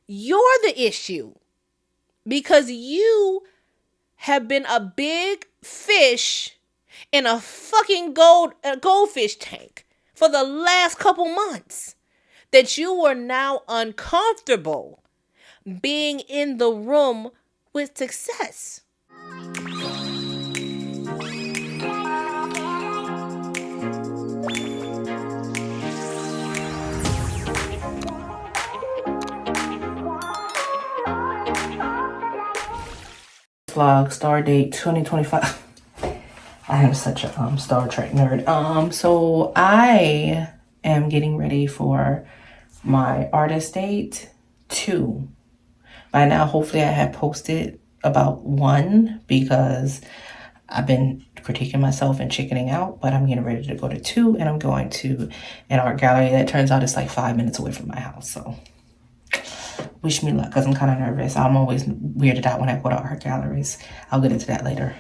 You're the issue because you have been a big fish in a fucking goldfish tank for the last couple months that you are now uncomfortable being in the room with success. Vlog star date 2025. I am such a Star Trek nerd. So I am getting ready for my artist date 2. By now, hopefully, I have posted about 1 because I've been critiquing myself and chickening out. But I'm getting ready to go to 2, and I'm going to an art gallery that turns out it's like 5 minutes away from my house. So wish me luck because I'm kind of nervous. I'm always weirded out when I go to art galleries. I'll get into that later.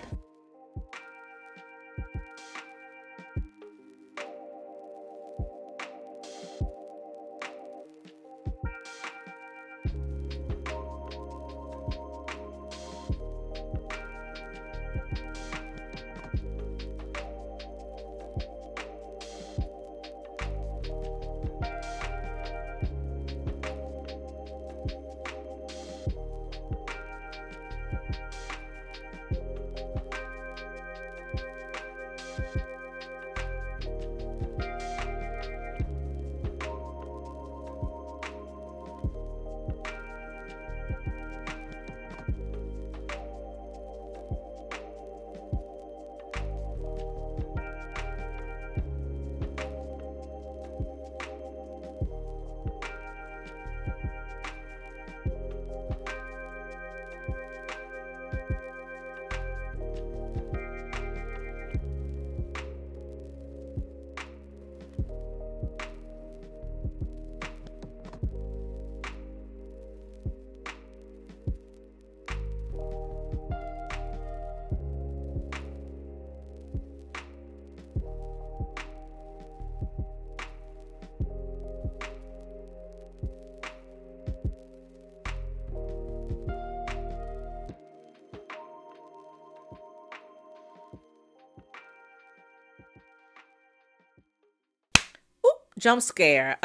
Jump scare.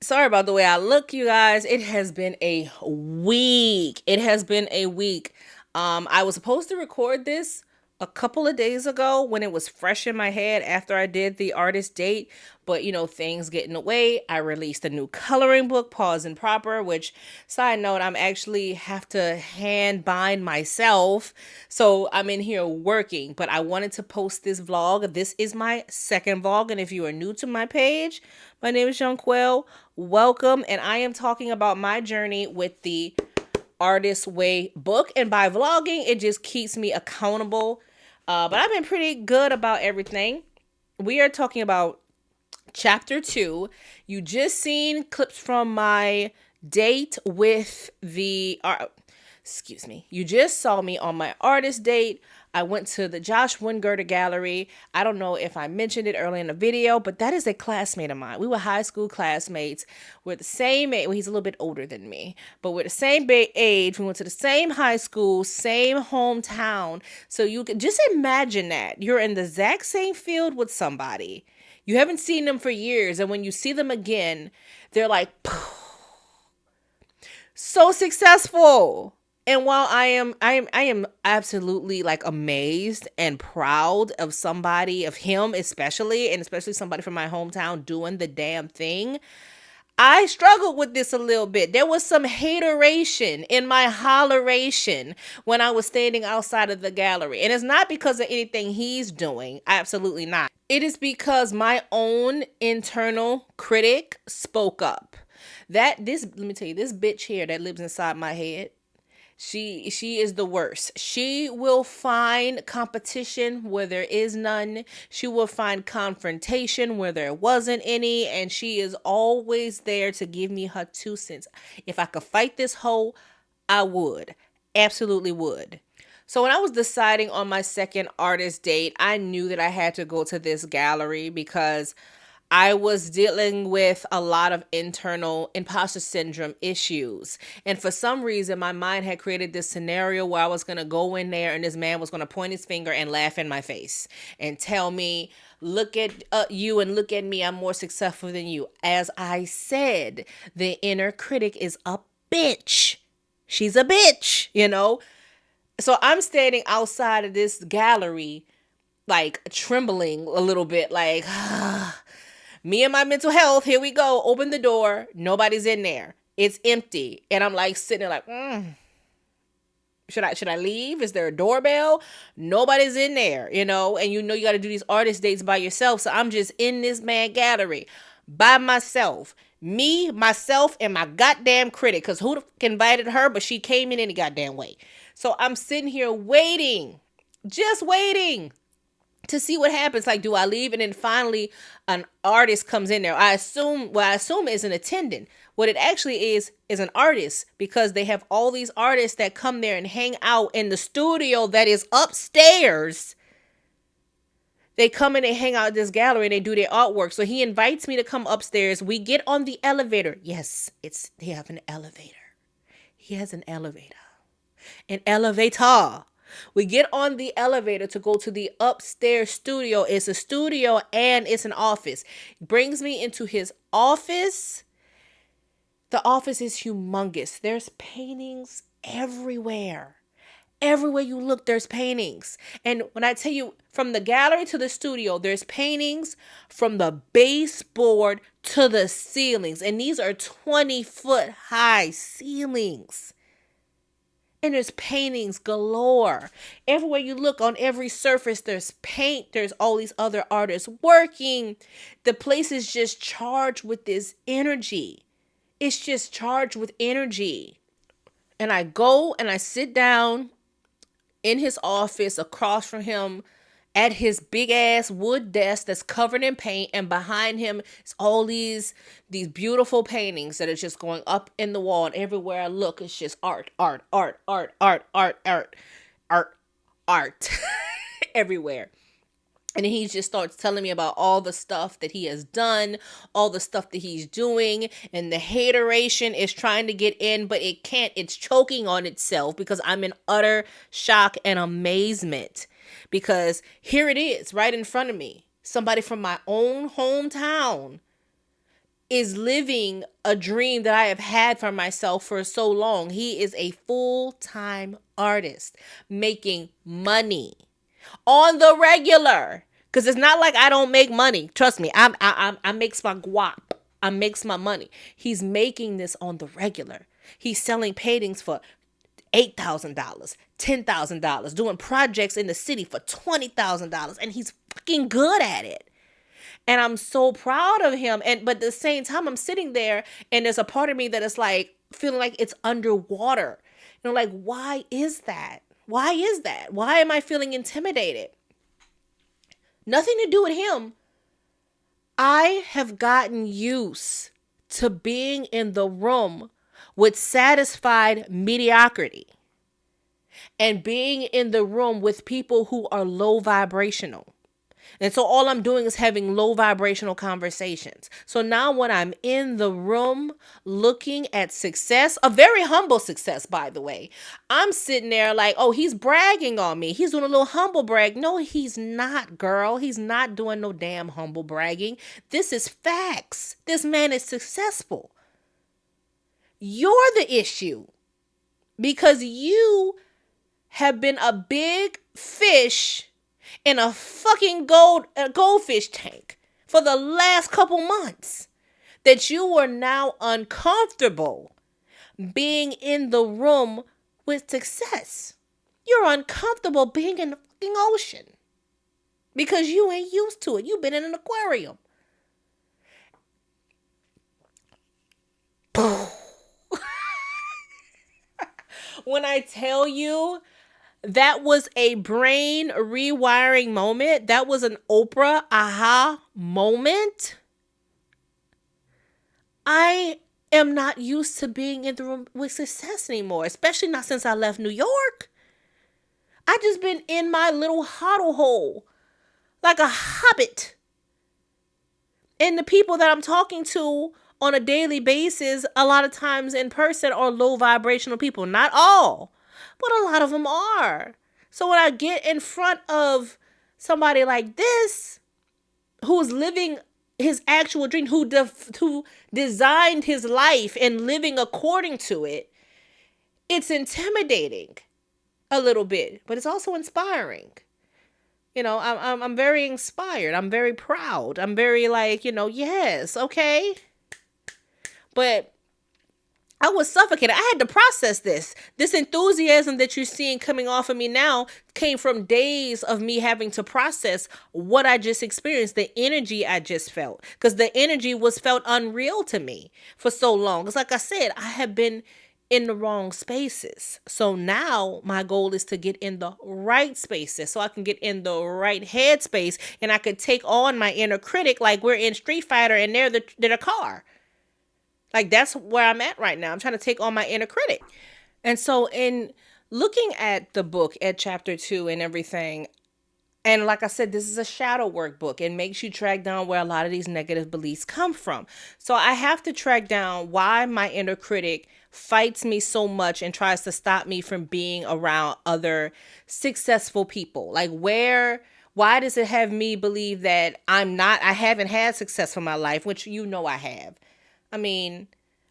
Sorry about the way I look, you guys. It has been a week. I was supposed to record this a couple of days ago when it was fresh in my head after I did the artist date, but things get in the way. I released a new coloring book, Pause and Proper, which, side note, I'm actually have to hand bind myself. So I'm in here working, but I wanted to post this vlog. This is my second vlog, and if you are new to my page, my name is Jonquel. Welcome, and I am talking about my journey with the Artist Way book, and by vlogging, it just keeps me accountable. But I've been pretty good about everything. We are talking about chapter 2. You just seen clips from my date with the you just saw me on my artist date. I went to the Josh Wingert Gallery. I don't know if I mentioned it early in the video, but that is a classmate of mine. We were high school classmates. We're the same age. Well, he's a little bit older than me, but we're the same age. We went to the same high school, same hometown. So you can just imagine that. You're in the exact same field with somebody. You haven't seen them for years, and when you see them again, they're like, so successful. And while I am absolutely like amazed and proud of somebody, of him especially, and especially somebody from my hometown doing the damn thing, I struggled with this a little bit. There was some hateration in my holleration when I was standing outside of the gallery. And it's not because of anything he's doing. Absolutely not. It is because my own internal critic spoke up. Let me tell you, this bitch here that lives inside my head, she is the worst. She will find competition where there is none. She will find confrontation where there wasn't any. And she is always there to give me her 2 cents. If I could fight this hoe, I would. Absolutely would. So when I was deciding on my second artist date, I knew that I had to go to this gallery because I was dealing with a lot of internal imposter syndrome issues. And for some reason, my mind had created this scenario where I was going to go in there and this man was going to point his finger and laugh in my face and tell me, look at you and look at me. I'm more successful than you. As I said, the inner critic is a bitch. She's a bitch, you know? So I'm standing outside of this gallery, like trembling a little bit, like, me and my mental health, here we go. Open the door. Nobody's in there. It's empty. And I'm like sitting there like, should I leave? Is there a doorbell? Nobody's in there, you know, and you got to do these artist dates by yourself. So I'm just in this mad gallery by myself. Me, myself, and my goddamn critic. Because who invited her? But she came in any goddamn way. So I'm sitting here waiting, just waiting to see what happens. Like, do I leave? And then finally an artist comes in there. I assume is an attendant. What it actually is an artist, because they have all these artists that come there and hang out in the studio that is upstairs. They come in and hang out at this gallery and they do their artwork. So he invites me to come upstairs. We get on the elevator. Yes, they have an elevator. He has an elevator. An elevator. We get on the elevator to go to the upstairs studio. It's a studio and it's an office. Brings me into his office. The office is humongous. There's paintings everywhere. Everywhere you look, there's paintings. And when I tell you, from the gallery to the studio, there's paintings from the baseboard to the ceilings. And these are 20-foot high ceilings. And there's paintings galore. Everywhere you look, on every surface, there's paint. There's all these other artists working. The place is just charged with this energy. It's just charged with energy. And I go and I sit down in his office across from him at his big ass wood desk that's covered in paint, and behind him is all these beautiful paintings that are just going up in the wall, and everywhere I look it's just art everywhere. And he just starts telling me about all the stuff that he has done, all the stuff that he's doing, and the hateration is trying to get in, but it can't. It's choking on itself because I'm in utter shock and amazement. Because here it is, right in front of me. Somebody from my own hometown is living a dream that I have had for myself for so long. He is a full-time artist making money on the regular, because it's not like I don't make money. Trust me, I makes my guap. I makes my money. He's making this on the regular. He's selling paintings for $8,000, $10,000, doing projects in the city for $20,000, and he's fucking good at it. And I'm so proud of him. But at the same time, I'm sitting there and there's a part of me that is like feeling like it's underwater. Like, why is that? Why is that? Why am I feeling intimidated? Nothing to do with him. I have gotten used to being in the room with satisfied mediocrity and being in the room with people who are low vibrational. And so all I'm doing is having low vibrational conversations. So now when I'm in the room looking at success, a very humble success, by the way, I'm sitting there like, oh, he's bragging on me. He's doing a little humble brag. No, he's not, girl. He's not doing no damn humble bragging. This is facts. This man is successful. You're the issue because you have been a big fish in a fucking goldfish tank for the last couple months, that you are now uncomfortable being in the room with success. You're uncomfortable being in the fucking ocean because you ain't used to it. You've been in an aquarium. When I tell you, that was a brain rewiring moment. That was an Oprah aha moment. I am not used to being in the room with success anymore, especially not since I left New York. I just been in my little huddle hole like a hobbit. And the people that I'm talking to on a daily basis, a lot of times in person, are low vibrational people. Not all, but a lot of them are. So when I get in front of somebody like this, who's living his actual dream, who designed his life and living according to it, it's intimidating a little bit, but it's also inspiring. I'm very inspired. I'm very proud. I'm very like, yes, okay. But I was suffocated. I had to process this. This enthusiasm that you're seeing coming off of me now came from days of me having to process what I just experienced, the energy I just felt. Because the energy was felt unreal to me for so long. It's like I said, I have been in the wrong spaces. So now my goal is to get in the right spaces so I can get in the right headspace and I could take on my inner critic like we're in Street Fighter and they're the car. Like that's where I'm at right now. I'm trying to take on my inner critic. And so in looking at the book at chapter 2 and everything, and like I said, this is a shadow work book. It makes you track down where a lot of these negative beliefs come from. So I have to track down why my inner critic fights me so much and tries to stop me from being around other successful people. Like why does it have me believe that I haven't had success in my life, which I have. I mean,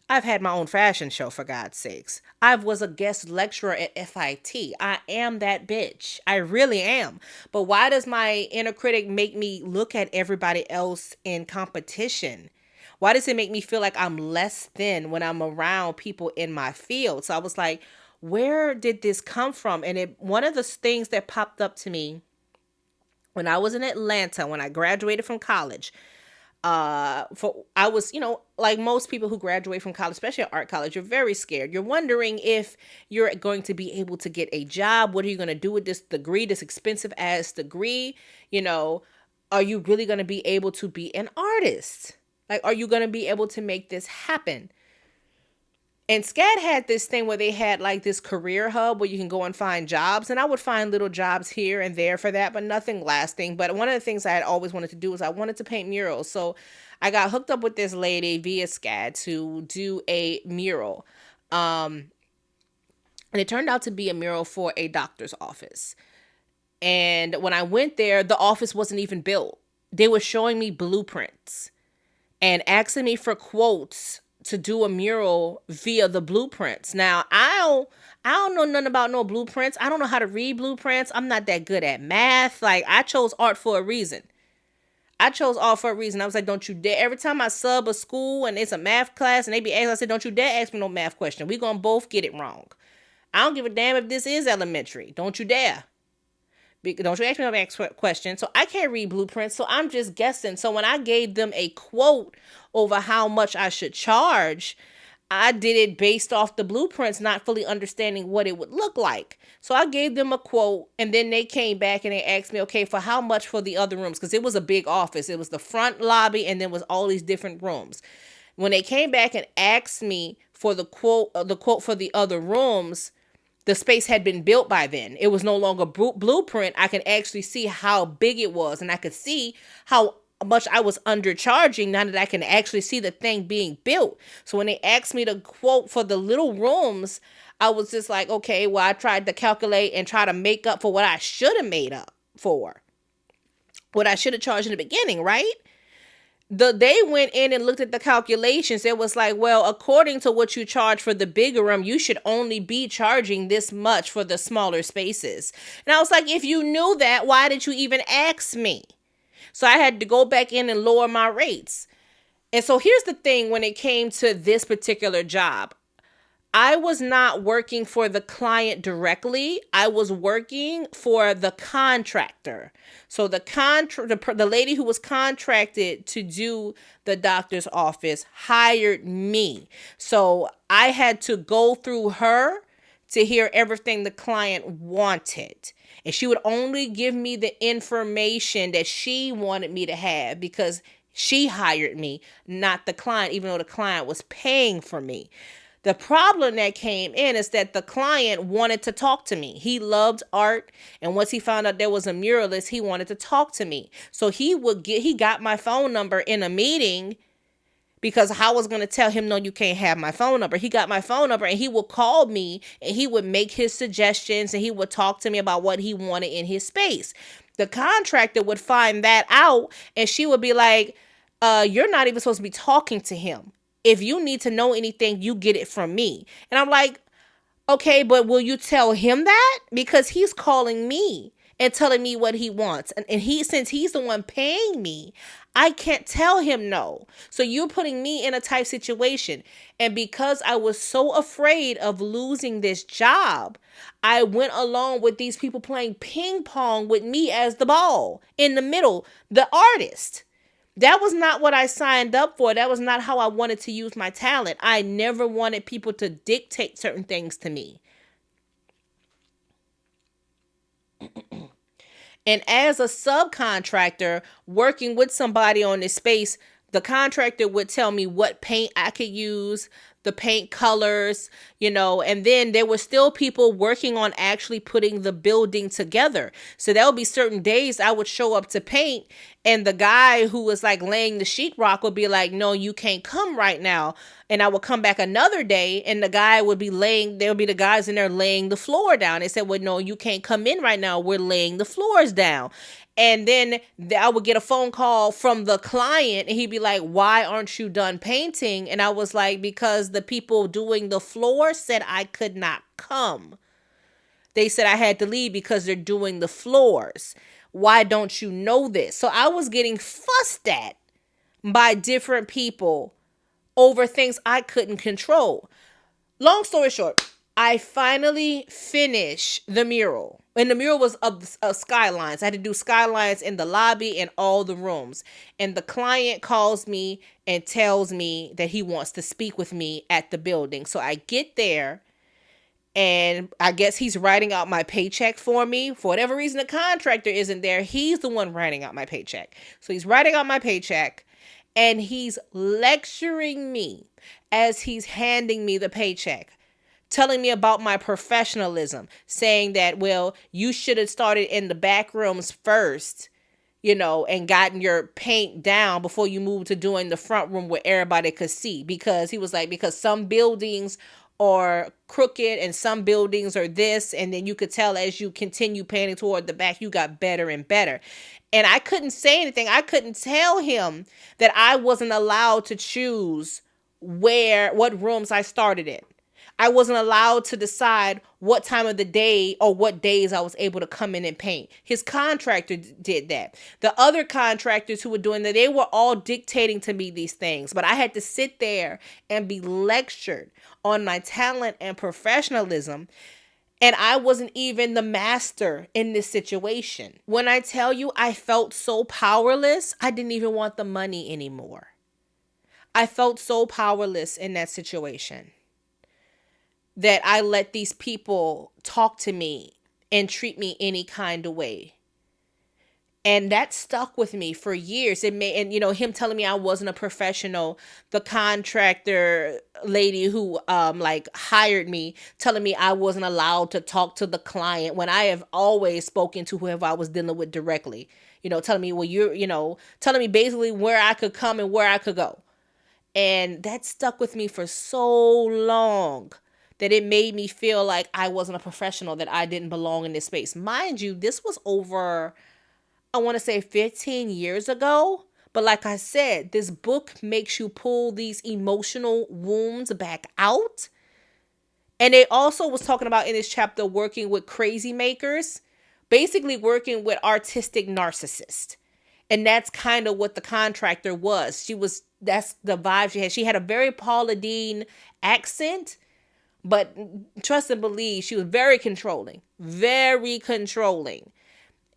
I've had my own fashion show, for God's sakes. I was a guest lecturer at FIT. I am that bitch. I really am. But why does my inner critic make me look at everybody else in competition? Why does it make me feel like I'm less than when I'm around people in my field? So I was like, where did this come from? And one of the things that popped up to me when I was in Atlanta, when I graduated from college, I was, like most people who graduate from college, especially at art college, you're very scared. You're wondering if you're going to be able to get a job. What are you going to do with this degree, this expensive ass degree? Are you really going to be able to be an artist? Like, are you going to be able to make this happen? And SCAD had this thing where they had like this career hub where you can go and find jobs. And I would find little jobs here and there for that, but nothing lasting. But one of the things I had always wanted to do was I wanted to paint murals. So I got hooked up with this lady via SCAD to do a mural. And it turned out to be a mural for a doctor's office. And when I went there, the office wasn't even built. They were showing me blueprints and asking me for quotes to do a mural via the blueprints. Now, I don't know nothing about no blueprints. I don't know how to read blueprints. I'm not that good at math. Like, I chose art for a reason. I was like, don't you dare. Every time I sub a school and it's a math class and they be asking, I said, don't you dare ask me no math question. We gonna both get it wrong. I don't give a damn if this is elementary. Don't you dare. Don't you ask me no question. So I can't read blueprints, so I'm just guessing. So when I gave them a quote over how much I should charge, I did it based off the blueprints, not fully understanding what it would look like. So I gave them a quote, and then they came back and they asked me, okay, for how much for the other rooms? Because it was a big office. It was the front lobby, and then was all these different rooms. When they came back and asked me for the quote for the other rooms, the space had been built by then. It was no longer blueprint. I could actually see how big it was, and I could see how much I was undercharging now that I can actually see the thing being built. So when they asked me to quote for the little rooms, I was just like, okay, well, I tried to calculate and try to make up for what I should have made up for, what I should have charged in the beginning, right? They went in and looked at the calculations. It was like, well, according to what you charge for the bigger room, you should only be charging this much for the smaller spaces. And I was like, if you knew that, why did you even ask me? So I had to go back in and lower my rates. And so here's the thing when it came to this particular job. I was not working for the client directly. I was working for the contractor. So the lady who was contracted to do the doctor's office hired me. So I had to go through her to hear everything the client wanted. And she would only give me the information that she wanted me to have because she hired me, not the client, even though the client was paying for me. The problem that came in is that the client wanted to talk to me. He loved art, and once he found out there was a muralist, he wanted to talk to me. So he got my phone number in a meeting, because I was going to tell him, no, you can't have my phone number. He got my phone number, and he would call me, and he would make his suggestions, and he would talk to me about what he wanted in his space. The contractor would find that out, and she would be like, you're not even supposed to be talking to him. If you need to know anything, you get it from me. And I'm like, okay, but will you tell him that? Because he's calling me and telling me what he wants. And since he's the one paying me, I can't tell him no. So you're putting me in a tight situation. And because I was so afraid of losing this job, I went along with these people playing ping pong with me as the ball in the middle, the artist. That was not what I signed up for. That was not how I wanted to use my talent. I never wanted people to dictate certain things to me. And as a subcontractor working with somebody on this space, the contractor would tell me what paint I could use, the paint colors, and then there were still people working on actually putting the building together. So there would be certain days I would show up to paint, and the guy who was like laying the sheetrock would be like, no, you can't come right now. And I would come back another day, and the guy would be there would be the guys in there laying the floor down. They said, well, no, you can't come in right now. We're laying the floors down. And then I would get a phone call from the client, and he'd be like, why aren't you done painting? And I was like, because the people doing the floor said I could not come. They said I had to leave because they're doing the floors. Why don't you know this? So I was getting fussed at by different people over things I couldn't control. Long story short, I finally finished the mural. And the mural was of skylines. I had to do skylines in the lobby and all the rooms. And the client calls me and tells me that he wants to speak with me at the building. So I get there, and I guess he's writing out my paycheck for me. For whatever reason, the contractor isn't there. He's the one writing out my paycheck. So he's writing out my paycheck, and he's lecturing me as he's handing me the paycheck, telling me about my professionalism, saying that, well, you should have started in the back rooms first, and gotten your paint down before you moved to doing the front room where everybody could see. Because he was like, because some buildings are crooked and some buildings are this, and then you could tell as you continue painting toward the back, you got better and better. And I couldn't say anything. I couldn't tell him that I wasn't allowed to choose what rooms I started in. I wasn't allowed to decide what time of the day or what days I was able to come in and paint. His contractor did that. The other contractors who were doing that, they were all dictating to me these things. But I had to sit there and be lectured on my talent and professionalism. And I wasn't even the master in this situation. When I tell you I felt so powerless, I didn't even want the money anymore. I felt so powerless in that situation that I let these people talk to me and treat me any kind of way. And that stuck with me for years. Him telling me I wasn't a professional, the contractor lady who hired me, telling me I wasn't allowed to talk to the client when I have always spoken to whoever I was dealing with directly. Telling me, well, telling me basically where I could come and where I could go. And that stuck with me for so long that it made me feel like I wasn't a professional, that I didn't belong in this space. Mind you, this was over, I want to say 15 years ago. But like I said, this book makes you pull these emotional wounds back out. And it also was talking about in this chapter working with crazy makers, basically working with artistic narcissists. And that's kind of what the contractor was. That's the vibe she had. She had a very Paula Deen accent, but trust and believe, she was very controlling. Very controlling.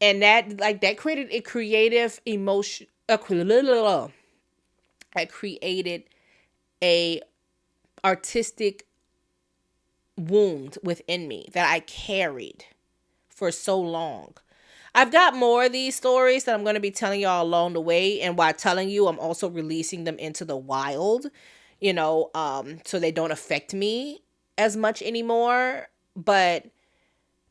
And that created a creative emotion. It created a artistic wound within me that I carried for so long. I've got more of these stories that I'm going to be telling y'all along the way. And while telling you, I'm also releasing them into the wild. so they don't affect me as much anymore. But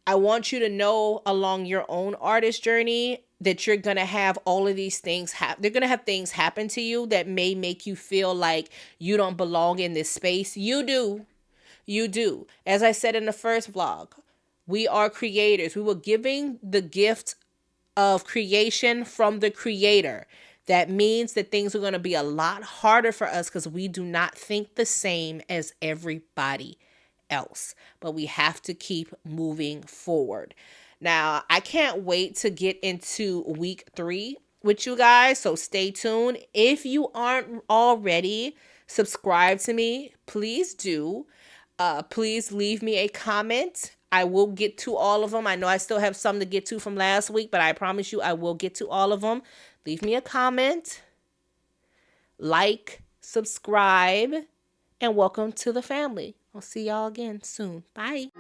I want you to know along your own artist journey that you're going to have all of these things they're going to have things happen to you that may make you feel like you don't belong in this space. You do. You do. As I said in the first vlog, we are creators. We were giving the gift of creation from the creator. That means that things are going to be a lot harder for us because we do not think the same as everybody else. But we have to keep moving forward. Now, I can't wait to get into week 3 with you guys. So stay tuned. If you aren't already subscribed to me, please do. Please leave me a comment. I will get to all of them. I know I still have some to get to from last week, but I promise you I will get to all of them. Leave me a comment, like, subscribe, and welcome to the family. I'll see y'all again soon. Bye.